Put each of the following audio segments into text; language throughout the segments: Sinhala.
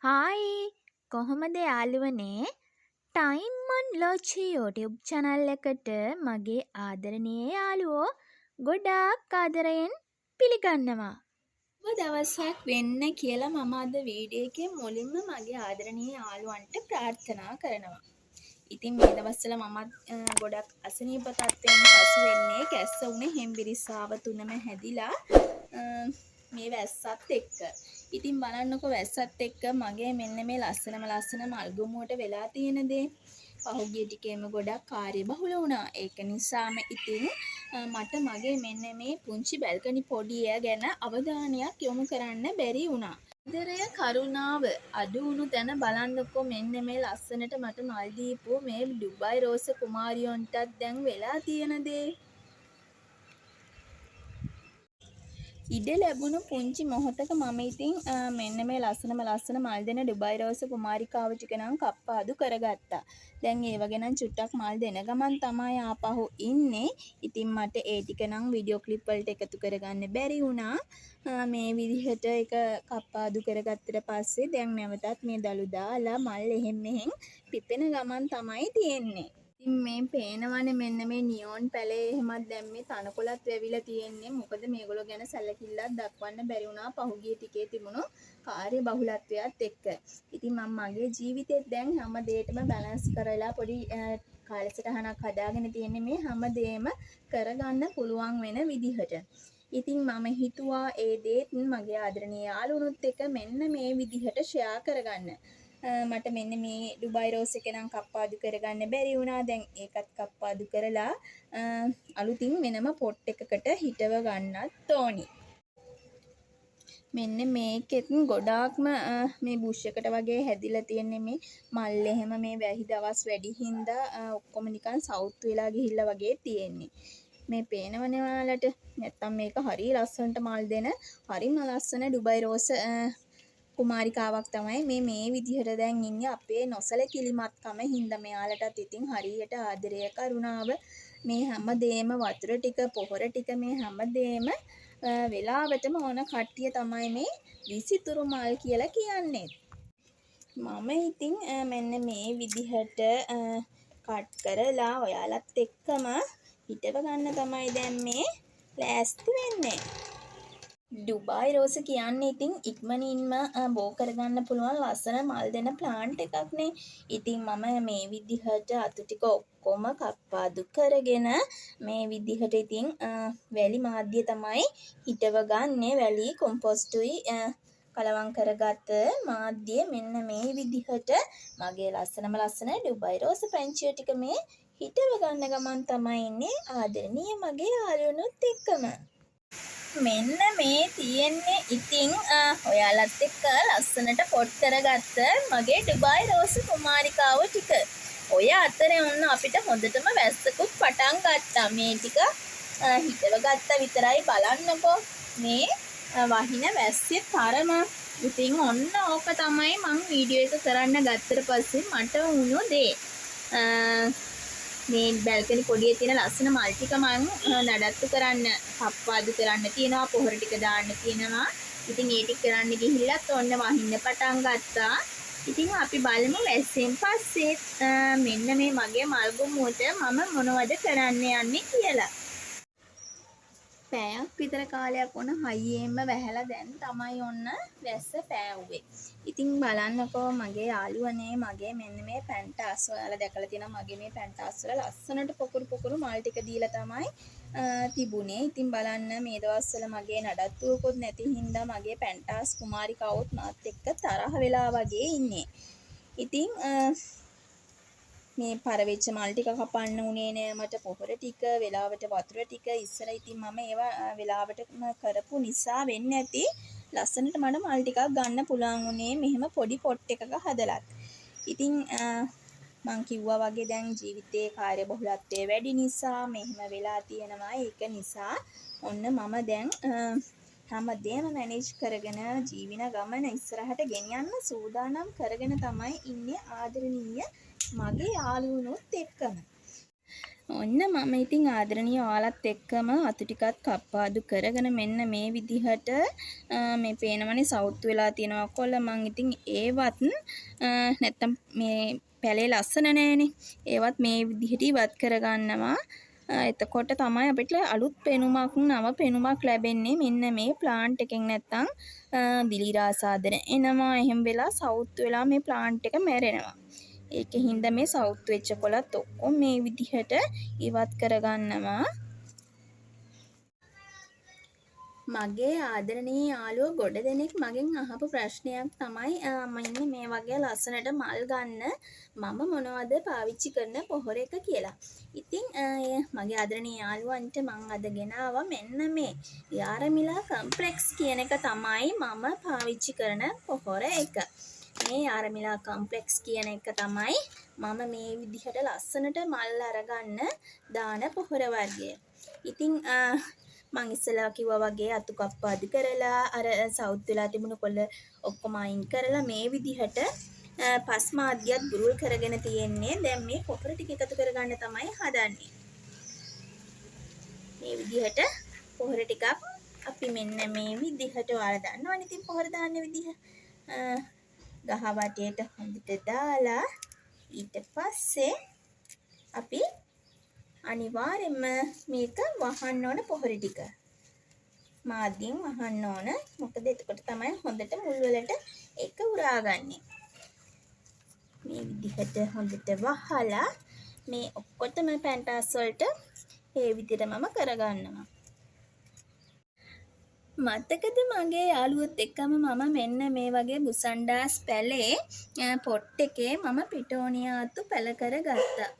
හායි කොහොමද යාළුවනේ ටයිම් මන් ලෝචි YouTube channel එකට මගේ ආදරණීය යාළුවෝ ගොඩාක් ආදරයෙන් පිළිගන්නවා. ඔබ දවසක් වෙන්න කියලා මම අද වීඩියෝ එකේ මුලින්ම මගේ ආදරණීය යාළුවන්ට ප්‍රාර්ථනා කරනවා. ඉතින් මේ දවස්වල මමත් ගොඩක් අසනීප තත්ත්වයෙන් පසු වෙන්නේ කැස්ස උනේ හෙම්බිරිස්සාව තුනම හැදිලා මේ වැස්සත් එක්ක. ඉතින් බලන්නකො වැස්සත් එක්ක මගේ මෙන්න මේ ලස්සන මල්ගොමුවට වෙලා තියෙන දේ. පහුගිය ටිකේම ගොඩක් කාර්යබහුල වුණා. ඒක නිසාම ඉතින් මට මගේ මෙන්න මේ පුංචි බැල්කනි පොඩිය ගැන අවධානයක් යොමු කරන්න බැරි වුණා. ආදරය කරුණාව අඩු වුණු තැන බලන්නකො මෙන්න මේ ලස්සනට මට මල් දීපු මේ ඩුබායි රෝස කුමාරියොන්ටත් දැන් වෙලා තියෙන දේ. ඉඩ ලැබුණු පුංචි මොහොතක මම ඉතින් මෙන්න මේ ලස්සන මල් දෙන ඩුබායි රෝස කුමාරිකාව ටික නම් කප්පාදු කරගත්තා. දැන් ඒව ගැන චුට්ටක් මල් දෙන ගමන් තමයි ආපහු ඉන්නේ. ඉතින් මට ඒ ටික නම් වීඩියෝ ක්ලිප් වලට එකතු කරගන්න බැරි වුණා. මේ විදිහට ඒක කප්පාදු කරගත්තට පස්සේ දැන් නැවතත් මේ දළු දාලා මල් එහෙම් මෙහෙම් පිපෙන ගමන් තමයි තියෙන්නේ. ඉතින් මේ පේනවනේ මෙන්න මේ නියෝන් පැලේ එහෙමත් දැන් මේ තනකොළත් වැවිලා තියෙන්නේ. මොකද මේගොල්ලෝ ගැන සැලකිල්ලක් දක්වන්න බැරි වුණා පහුගිය ටිකේ තිබුණු කාර්ය බහුලත්වයත් එක්ක. ඉතින් මම මගේ ජීවිතේත් දැන් හැම දෙයකම බැලන්ස් කරලා පොඩි කාලසටහනක් හදාගෙන තියෙන්නේ මේ හැම දෙයක්ම කරගන්න පුළුවන් වෙන විදිහට. ඉතින් මම හිතුවා ඒ දේත් මගේ ආදරණීය යාළුවනුත් එක්ක මෙන්න මේ විදිහට ෂෙයා කරගන්න. මට මෙන්න මේ ඩුබායි රෝස් එක නම් කප්පාදු කරගන්න බැරි වුණා. දැන් ඒකත් කප්පාදු කරලා අලුතින් වෙනම පොට් එකකට හිටව ගන්නත් ඕනි. මෙන්න මේකෙත් ගොඩාක්ම මේ බුෂ් එකට වගේ හැදිලා තියෙන්නේ මේ මල් එහෙම මේ වැහි දවස් වැඩි හින්දා ඔක්කොම නිකන් සවුත් වෙලා ගිහිල්ලා වගේ තියෙන්නේ. මේ පේනවනේ ඔයාලට. නැත්තම් මේක හරිය ලස්සනට මල් දෙන හරිම ලස්සන ඩුබායි රෝස් කුමාරිකාවක් තමයි මේ විදිහට දැන් ඉන්නේ. අපේ නොසලකිලිමත්කම හින්දා මෙයාලටත් ඉතින් හරියට ආදරය කරුණාව මේ හැම දෙයක්ම වතුර ටික පොහොර ටික මේ හැම දෙයක්ම වෙලාවටම ඕන කට්ටිය තමයි මේ විසිතුරු මල් කියලා කියන්නේ. මම ඉතින් මෙන්න මේ විදිහට කට් කරලා ඔයාලත් එක්කම හිටව ගන්න තමයි දැන් මේ ලෑස්ති වෙන්නේ. ඩුබායි රෝස කියන්නේ ඉතින් ඉක්මනින්ම බෝ කරගන්න පුළුවන් ලස්සන මල් දෙන ප්ලාන්ට් එකක්නේ. ඉතින් මම මේ විදිහට අතු ටික ඔක්කොම කප්පාදු කරගෙන මේ විදිහට ඉතින් වැලි මාධ්‍ය තමයි හිටව ගන්නෙ. වැලි කොම්පොස්ටුයි කලවම් කරගත්ත මාධ්‍ය මෙන්න මේ විදිහට මගේ ලස්සන ඩුබායි රෝස පැංචිය ටික මේ හිටව ගන්න ගමන් තමයි ඉන්නේ ආදරණීය මගේ යාළුවනුත් එක්කම. මෙන්න මේ තියෙන්නේ ඉතින් ඔයාලත් එක්ක ලස්සනට පොට් කරගත්ත මගේ ඩුබායි රෝස කුමාරිකාව ටික. ඔය අතරේ ඔන්න අපිට හොඳටම වැස්සකුත් පටන් ගත්තා. මේ ටික හිටව ගත්තා විතරයි බලන්නකෝ. මේ වහින වැස්සේ තරම. ඉතින් ඔන්න ඕක තමයි මං වීඩියෝ එක කරන්න ගත්තට පස්සේ මට වුණු දේ. මේ බැල්කනි පොඩියේ තියෙන ලස්සන මල් ටික මම නඩත්තු කරන්න කප්පාදු කරන්න තියෙනවා. පොහොර ටික දාන්න තියෙනවා. ඉතින් ඒ ටික කරන්න ගිහිල්ලත් ඔන්න වහින්න පටන් ගත්තා. ඉතින් අපි බලමු වැස්සෙන් පස්සේ මෙන්න මේ මගේ මල්ගොමුවට මම මොනවද කරන්න යන්නේ කියලා. පැයක් විතර කාලයක් වුණ හයියෙන්ම වැහැලා දැන් තමයි ඔන්න වැස්ස පෑවුවේ. ඉතින් බලන්නකෝ මගේ යාළුවනේ මගේ මෙන්න මේ පැන්ටාස් ඔයාලා දැකලා තියෙනවා. මගේ මේ පැන්ටාස් වල ලස්සනට පොකුරු මල් ටික දීලා තමයි තිබුණේ. ඉතින් බලන්න මේ දවස්වල මගේ නඩත්තුවකුත් නැති හින්දා මගේ පැන්ටාස් කුමාරිකාවොත් මාත් එක්ක තරහ වෙලා වගේ ඉන්නේ. ඉතින් මේ පරවෙච්ච මල් ටික කපන්න උනේ නෑ මට. පොහොර ටික වෙලාවට වතුර ටික ඉස්සර ඉතින් මම ඒවා වෙලාවටම කරපු නිසා වෙන්නේ නැති ලස්සනට මට මල් ටිකක් ගන්න පුළුවන් උනේ මෙහෙම පොඩි පොට් එකක හදලත්. ඉතින් මං කිව්වා වගේ දැන් ජීවිතේ කාර්යබහුලත්වය වැඩි නිසා මෙහෙම වෙලා තියෙනවා. ඒක නිසා ඔන්න මම දැන් හැමදේම මැනේජ් කරගෙන ජීවින ගමන ඉස්සරහට ගෙනියන්න සූදානම් කරගෙන තමයි ඉන්නේ ආදරණීය මගේ යාළුවනුත් එක්කම. ඔන්න මම ඉතින් ආදරණීය ඔයාලත් එක්කම අතු ටිකක් කප්පාදු කරගෙන මෙන්න මේ විදිහට මේ පේනවනේ සවුත් වෙලා තියෙනවා කොල්ල මං ඉතින් ඒවත් නැත්තම් මේ පැලේ ලස්සන නෑනේ ඒවත් මේ විදිහට ඉවත් කරගන්නවා එතකොට තමයි අපිට අලුත් පෙනුමක් නව පෙනුමක් ලැබෙන්නේ මෙන්න මේ ප්ලාන්ට් එකෙන් නැත්තම් දිලිරාසාදන එනවා එහෙම වෙලා සවුත් වෙලා මේ ප්ලාන්ට් එක මැරෙනවා ඒකෙන් හින්දා මේ සවුත් වෙච්ච කොළත් ඔක්කොම මේ විදිහට ඉවත් කරගන්නවා මගේ ආදරණීය යාළුවෝ ගොඩ දෙනෙක් මගෙන් අහපු ප්‍රශ්නයක් තමයි මම මේ වගේ ලස්සනට මල් ගන්න මම මොනවද පාවිච්චි කරන පොහොර එක කියලා. ඉතින් මගේ ආදරණීය යාළුවන්ට මම අද ගෙනාවා මෙන්න මේ යාරමිලා කම්ප්ලෙක්ස් කියන එක තමයි මම පාවිච්චි කරන පොහොර එක. මේ යාරමිලා කම්ප්ලෙක්ස් කියන එක තමයි මම මේ විදිහට ලස්සනට මල් අරගන්න දාන පොහොර වර්ගය. ඉතින් මං ඉස්සෙල්ලා කිව්වා වගේ අතු කප්පාදු කරලා අර සවුත් වෙලා තිබුණු කොළ ඔක්කොම අයින් කරලා මේ විදිහට පස් මාධ්‍යයත් බුරුල් කරගෙන තියෙන්නේ. දැන් මේ පොහොර ටික එකතු කරගන්න තමයි හදන්නේ. මේ විදිහට පොහොර ටිකක් අපි මෙන්න මේ විදිහට ඔයාලා දන්නවනේ ඉතින් පොහොර දාන්න විදිහ. ගහ වටේට හොඳට දාලා ඊට පස්සේ අපි අනිවාර්යෙන්ම මේක වහන්න ඕන පොහොර ටික. මාධ්‍යයෙන් වහන්න ඕන. මොකද එතකොට තමයි හොඳට මුල් වලට ඒක උරාගන්නේ. මේ විදිහට හොඳට වහලා මේ ඔක්කොටම පැන්ටාස් වලට මේ විදිහට මම කරගන්නවා. මතකද මගේ යාළුවොත් එක්කම මම මෙන්න මේ වගේ බුසන්ඩාස් පැලේ පොට් එකේ මම පිටෝනියා අතු පැල කරගත්තා.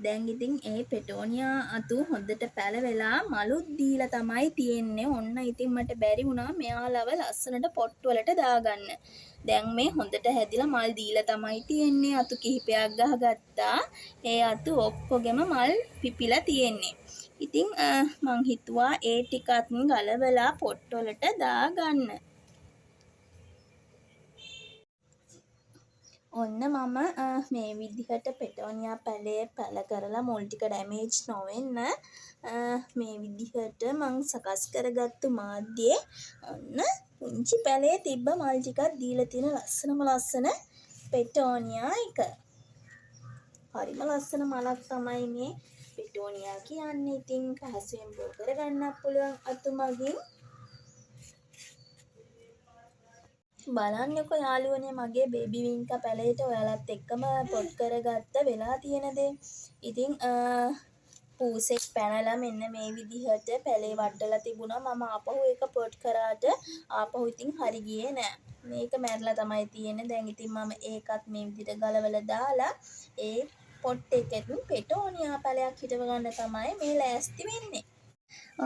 දැන් ඉතින් ඒ පෙටෝනියා අතු හොඳට පැලවෙලා මලුත් දීලා තමයි තියෙන්නේ. ඔන්න ඉතින් මට බැරි වුණා මෙයාලව ලස්සනට පොට් වලට දාගන්න. දැන් මේ හොඳට හැදිලා මල් දීලා තමයි තියෙන්නේ. අතු කිහිපයක් ගහගත්තා. ඒ අතු ඔක්කොගෙම මල් පිපිලා තියෙන්නේ. ඉතින් මං හිතුවා ඒ ටිකත් ගලවලා පොට් වලට දාගන්න. ඔන්න මම මේ විදිහට පෙටෝනියා පැලේ පැල කරලා මුල් ටික ඩැමේජ් නොවෙන්න මේ විදිහට මං සකස් කරගත්තු මාධ්‍යයේ ඔන්න පුංචි පැලේ තිබ්බ මල් ටිකක් දීලා තියෙන ලස්සන පෙටෝනියා එක. හරිම ලස්සන මලක් තමයි මේ පෙටෝනියා කියන්නේ. ඉතින් පහසුවෙන් බෝ කරගන්නත් පුළුවන් අතු මගින්. බලන්නකො යාළුවනේ මගේ බේබි වින්කා පැලේට ඔයාලත් එක්කම පොට් කරගත්ත වෙලා තියෙන දේ. ඉතින් පූසෙක් පැනලා මෙන්න මේ විදිහට පැලේ වඩලා තිබුණා. මම ආපහු ඒක පොට් කරාට ආපහු ඉතින් හරි ගියේ නෑ. මේක මැරලා තමයි තියෙන්නේ. දැන් ඉතින් මම ඒකත් මේ විදිහට ගලවලා දාලා ඒ පොට් එකෙන් පෙටෝනියා පැලයක් හිටව ගන්න තමයි මේ ලෑස්ති වෙන්නේ.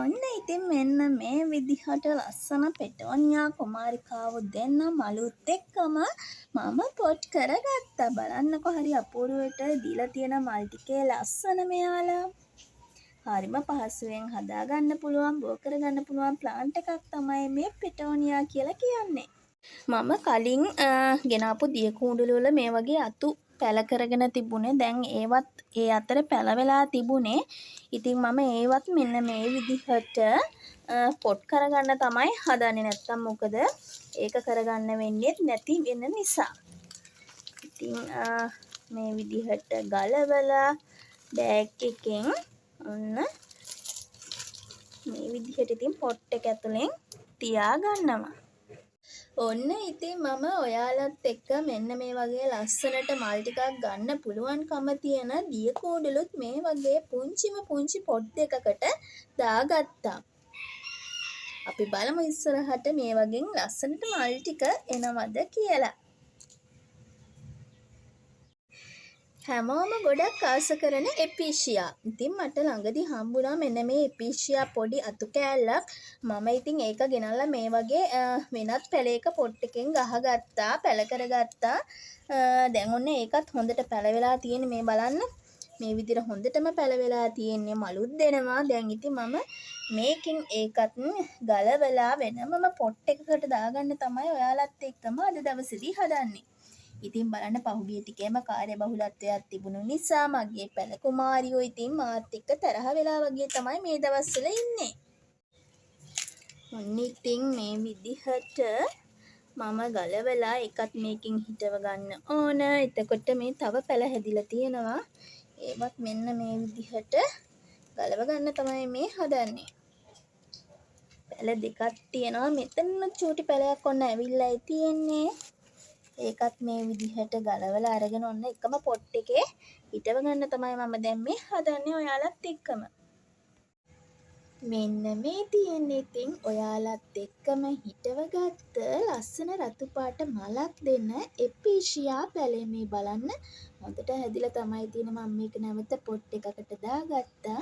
ඔන්න ඉතින් මෙන්න මේ විදිහට ලස්සන පෙටෝනියා කුමාරිකාව දෙන්න මලුත් එක්කම මම පොට් කරගත්තා. බලන්නකො හරි අපූර්වයට දීලා තියෙන මල් ටිකේ ලස්සන මෙයාලා. හරිම පහසුවෙන් හදාගන්න පුළුවන් බෝ කරගන්න පුළුවන් ප්ලාන්ට් එකක් තමයි මේ පෙටෝනියා කියලා කියන්නේ. මම කලින් ගෙනාපු දිය කුණ්ඩල වල මේ වගේ අතු පැල කරගෙන තිබුණේ. දැන් ඒවත් ඒ අතර පැල වෙලා තිබුණේ. ඉතින් මම ඒවත් මෙන්න මේ විදිහට පොට් කරගන්න තමයි හදන්නේ. නැත්තම් මොකද ඒක කරගන්න වෙන්නේ නැති වෙන නිසා. ඉතින් මේ විදිහට ගලවලා බෑග් එකෙන් ඔන්න මේ විදිහට ඉතින් පොට් එක ඇතුලෙන් තියා ගන්නවා. ඔන්න ඉතින් මම ඔයාලත් එක්ක මෙන්න මේ වගේ ලස්සනට මල් ටිකක් ගන්න පුළුවන්කම තියෙන දිය කූඩලුත් මේ වගේ පුංචි පොට් දෙකකට දාගත්තා. අපි බලමු ඉස්සරහට මේ වගේ ලස්සනට මල් ටික එනවද කියලා. හැමෝම ගොඩක් ආස කරන එපීෂියා. ඉතින් මට ළඟදී හම්බුණා මෙන්න මේ එපීෂියා පොඩි අතු කෑල්ලක්. මම ඉතින් ඒක ගෙනල්ලා මේ වගේ වෙනත් පැලයක පොට් එකෙන් ගහගත්තා, පැල කරගත්තා. දැන් ඔන්න ඒකත් හොඳට පැල වෙලා තියෙන්නේ. මේ බලන්න. මේ විදිහට හොඳටම පැල වෙලා තියෙන්නේ. මලුත් දෙනවා. දැන් ඉතින් මම මේකෙන් ඒකත් ගලවලා වෙනමම පොට් එකකට දාගන්න තමයි ඔයාලත් එක්කම අද දවසේදී හදන්නේ. ඉතින් බලන්න පහුගිය ටිකේම කාර්යබහුලත්වයක් තිබුණු නිසා මගේ පැල කුමාරියෝ ඉතින් මාත් එක්ක තරහ වෙලා වගේ තමයි මේ දවස්වල ඉන්නේ. ඔන්න ඉතින් මේ විදිහට මම ගලවලා එකත් මේකෙන් හිටව ගන්න ඕන. එතකොට මේ තව පැල හැදිලා තියෙනවා. ඒවත් මෙන්න මේ විදිහට ගලව ගන්න තමයි මේ හදන්නේ. පැල දෙකක් තියෙනවා. මෙතන චූටි පැලයක් ඔන්න ඇවිල්ලා තියෙන්නේ. ඒකත් මේ විදිහට ගලවලා අරගෙන ඔන්න එකම පොට් එකේ හිටව ගන්න තමයි මම දැන් මේ හදන්නේ ඔයාලත් එක්කම. මෙන්න මේ තියෙන්නේ ඉතින් ඔයාලත් එක්කම හිටවගත්ත ලස්සන රතු පාට මලක් දෙන එපීෂියා පැලේ මේ බලන්න හොඳට හැදිලා තමයි තියෙන්නේ. මම මේක නැවත පොට් එකකට දාගත්තා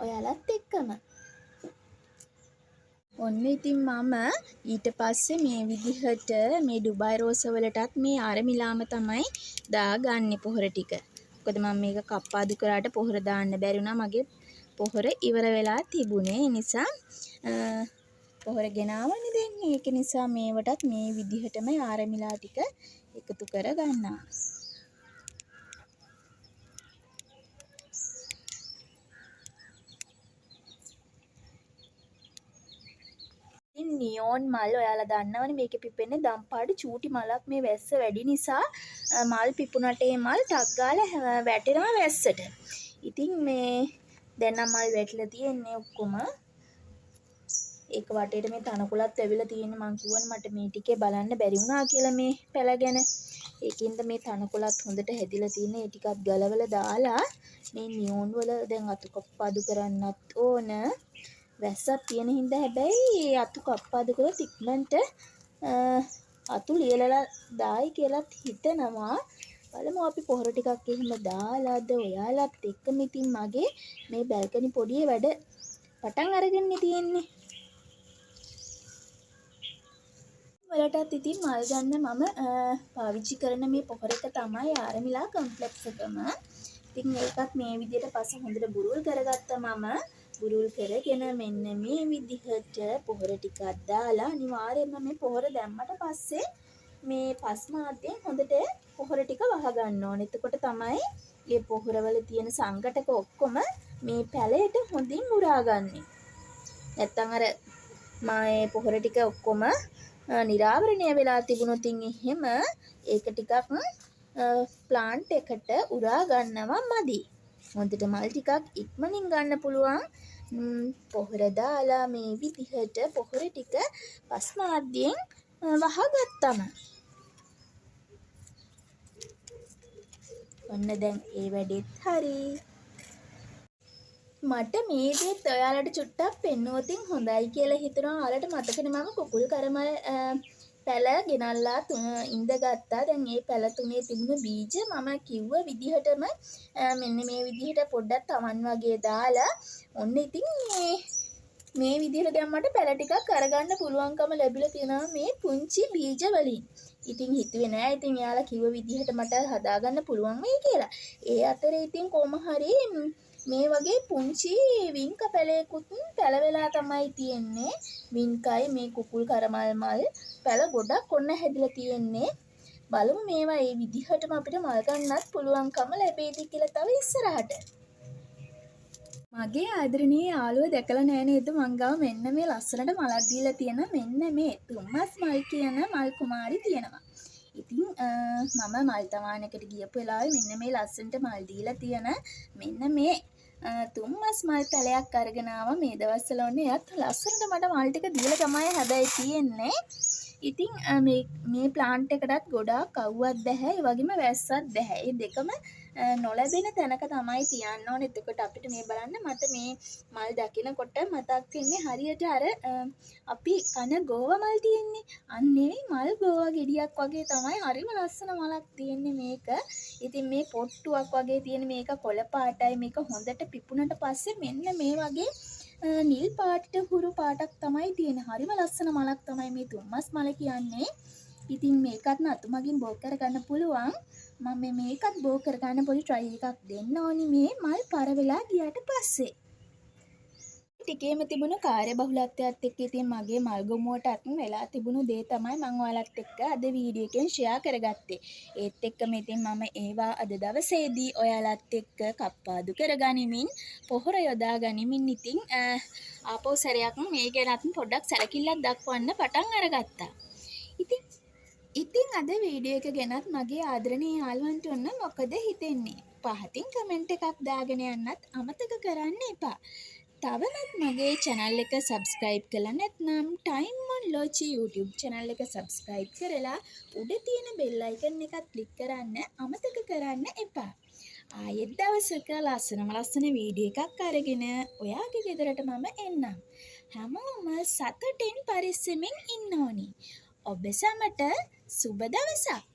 ඔයාලත් එක්කම. ඔන්න ඉතින් මම ඊට පස්සේ මේ විදිහට මේ ඩුබායි රෝස වලටත් මේ ආරමිලාම තමයි දාගන්නේ පොහොර ටික. මොකද මම මේක කප්පාදු කරාට පොහොර දාන්න බැරි වුණා. මගේ පොහොර ඉවර වෙලා තිබුණේ. ඒ නිසා පොහොර ගෙනාවනේ දැන්. ඒක නිසා මේවටත් මේ විදිහටම ආරමිලා ටික එකතු කර ගන්නවා. නියෝන් මල් ඔයාලා දන්නවනේ මේකේ පිපෙන්නේ දම්පාඩු චූටි මලක්. මේ වැස්ස වැඩි නිසා මල් පිපුණට ඒ මල් ටක් ගාලා වැටෙනවා වැස්සට. ඉතින් මේ දැන් නම් මල් වැටිලා තියෙන්නේ ඔක්කොම. ඒක වටේට මේ තනකොළත් ඇවිල්ලා තියෙන්නේ. මං කිව්වනේ මට මේ ටිකේ බලන්න බැරි වුණා කියලා මේ පැල ගැන. ඒකින්ද මේ තනකොළත් හොඳට හැදිලා තියෙන්නේ. ඒ ටිකත් ගලවලා දාලා මේ නියෝන් වල දැන් අතු කප්පාදු කරන්නත් ඕන. වැස්සක් තියෙන හින්දා හැබැයි අතු කප්පාදු කරලා ඉක්මනට අතු ලියලලා දායි කියලාත් හිතනවා. බලමු අපි පොහොර ටිකක් එහෙම දාලාද ඔයාලත් එක්කම ඉතින් මගේ මේ බල්කනි පොඩියේ වැඩ පටන් අරගෙන තියෙන්නේ. වලටත් ඉතින් මල් ගන්න මම පාවිච්චි කරන මේ පොහොර එක තමයි ආරමිලා කොම්ප්ලෙක්ස් එකම. ඉතින් ඒකත් මේ විදිහට පස්සේ හොඳට බුරුල් කරගත්තා මම. බුරුල් කරගෙන මෙන්න මේ විදිහට පොහොර ටිකක් දාලා අනිවාර්යයෙන්ම මේ පොහොර දැම්මට පස්සේ මේ පස් මාද්දෙන් හොඳට පොහොර ටික වහ ගන්න ඕනේ. එතකොට තමයි මේ පොහොරවල තියෙන සංඝටක ඔක්කොම මේ පැලයට හොඳින් උරාගන්නේ. නැත්තම් අර මේ පොහොර ටික ඔක්කොම නිරාවරණය වෙලා තිබුණොත් එහෙම ඒක ටිකක් ප්ලාන්ට් එකට උරා ගන්නවා මදි. හොඳට මල් ටිකක් ඉක්මනින් ගන්න පුළුවන්. පොහොර දාලා මේ විදිහට පොහොර ටික පස් මාද්දෙන් වහගත්තම ඔන්න දැන් ඒ වැඩෙත් හරි. මට මේ දේත් ඔයාලට චුට්ටක් පෙන්නුවොතින් හොඳයි කියලා හිතනවා. ඔයාලට මතකනේ මම කුකුල් කරමල් පැල ගෙනල්ලා ඉඳගත්තා. දැන් මේ පැල තුනේ තිබුණු බීජ මම කිව්ව විදිහටම මෙන්න මේ විදිහට පොඩ්ඩක් තවන් වගේ දාලා ඔන්න ඉතින් මේ විදිහට දැන් මට පැල ටිකක් අරගන්න පුළුවන්කම ලැබිලා තියෙනවා මේ පුංචි බීජ වලින්. ඉතින් හිතුවේ නෑ ඉතින් යාලා කිව්ව විදිහට මට හදාගන්න පුළුවන් වෙයි කියලා. ඒ අතරේ ඉතින් කොහොම හරි මේ වගේ පුංචි වින්ක පැලයකුත් පැල වෙලා තමයි තියෙන්නේ. වින්කයි මේ කුකුල් කරමල් මල් පැල ගොඩක් ඔන්න හැදිලා තියෙන්නේ. බලමු මේවා මේ විදිහටම අපිට මල් ගන්නත් පුළුවන්කම ලැබෙයිද කියලා තව ඉස්සරහට. මගේ ආදරණීය යාළුවෝ දැකලා නෑ නේද මං ගාව මෙන්න මේ ලස්සනට මලක් දීලා තියෙන මෙන්න මේ තුම්මස් මල් කියන මල් කුමාරි තියෙනවා. ඉතින් මම මල් තමානකට ගියපු වෙලාවේ මෙන්න මේ ලස්සනට මල් දීලා තියෙන මෙන්න මේ තුම්මස් මල් පැලයක් අරගෙන ආවා මේ දවස්වල ඔන්නේ එයත් ලස්සනට මට මල් ටික දීලා තමයි හැබැයි තියෙන්නේ. ඉතින් මේ ප්ලාන්ට් එකටත් ගොඩාක් අවුවක් දැහැ. ඒ වගේම වැස්සක් දැහැ. ඒ දෙකම නොලැබෙන තැනක තමයි තියන්න ඕනේ. එතකොට අපිට මේ බලන්න මට මේ මල් දකිනකොට මතක් වෙන්නේ හරියට අර අපි කන ගෝවා මල් තියෙන්නේ. අන්නේ මල් ගෝවා ගෙඩියක් වගේ තමයි. හරිම ලස්සන මලක් තියෙන්නේ මේක. ඉතින් මේ පොට්ටුවක් වගේ තියෙන මේක කොළ පාටයි. මේක හොඳට පිපුණට පස්සේ මෙන්න මේ වගේ නිල් පාටට හුරු පාටක් තමයි තියෙන්නේ. හරිම ලස්සන මලක් තමයි මේ තුම්මස් මල කියන්නේ. ඉතින් මේකත් නතු මගින් බෝ කරගන්න පුළුවන්. මම මේකත් බෝ කරගන්න පොඩි try එකක් දෙන්න ඕනි මේ මල් පර වෙලා ගියාට පස්සේ. ටිකේම තිබුණු කාර්යබහුලත්වයත් එක්ක ඉතින් මගේ මල්ගොමුවටත් වෙලා තිබුණු දේ තමයි මම ඔයාලත් එක්ක අද වීඩියෝ එකෙන් ෂෙයා කරගත්තේ. ඒත් එක්කම ඉතින් මම ඒවා අද දවසේදී ඔයාලත් එක්ක කප්පාදු කරගනිමින් පොහොර යොදා ගනිමින් ඉතින් ආපහු සැරයක් මේ ගැනත් පොඩ්ඩක් සැලකිල්ලක් දක්වන්න පටන් අරගත්තා. ඉතින් අද වීඩියෝ එක ගැනත් මගේ ආදරණීය යාළුවන්ට ඔන්න මොකද හිතෙන්නේ? පහතින් කමෙන්ට් එකක් දාගෙන යන්නත් අමතක කරන්න එපා. තවමත් මගේ channel එක subscribe කරලා නැත්නම් Time on Lochi YouTube channel එක subscribe කරලා උඩ තියෙන bell icon එකත් click කරන්න අමතක කරන්න එපා. ආයෙත් දවසක ලස්සන වීඩියෝ එකක් අරගෙන ඔයාගේ ගෙදරට මම එන්නම්. හැමෝම සතුටින් පරිස්සමින් ඉන්න ඕනි. ඔබ සැමට සුබ දවසක්.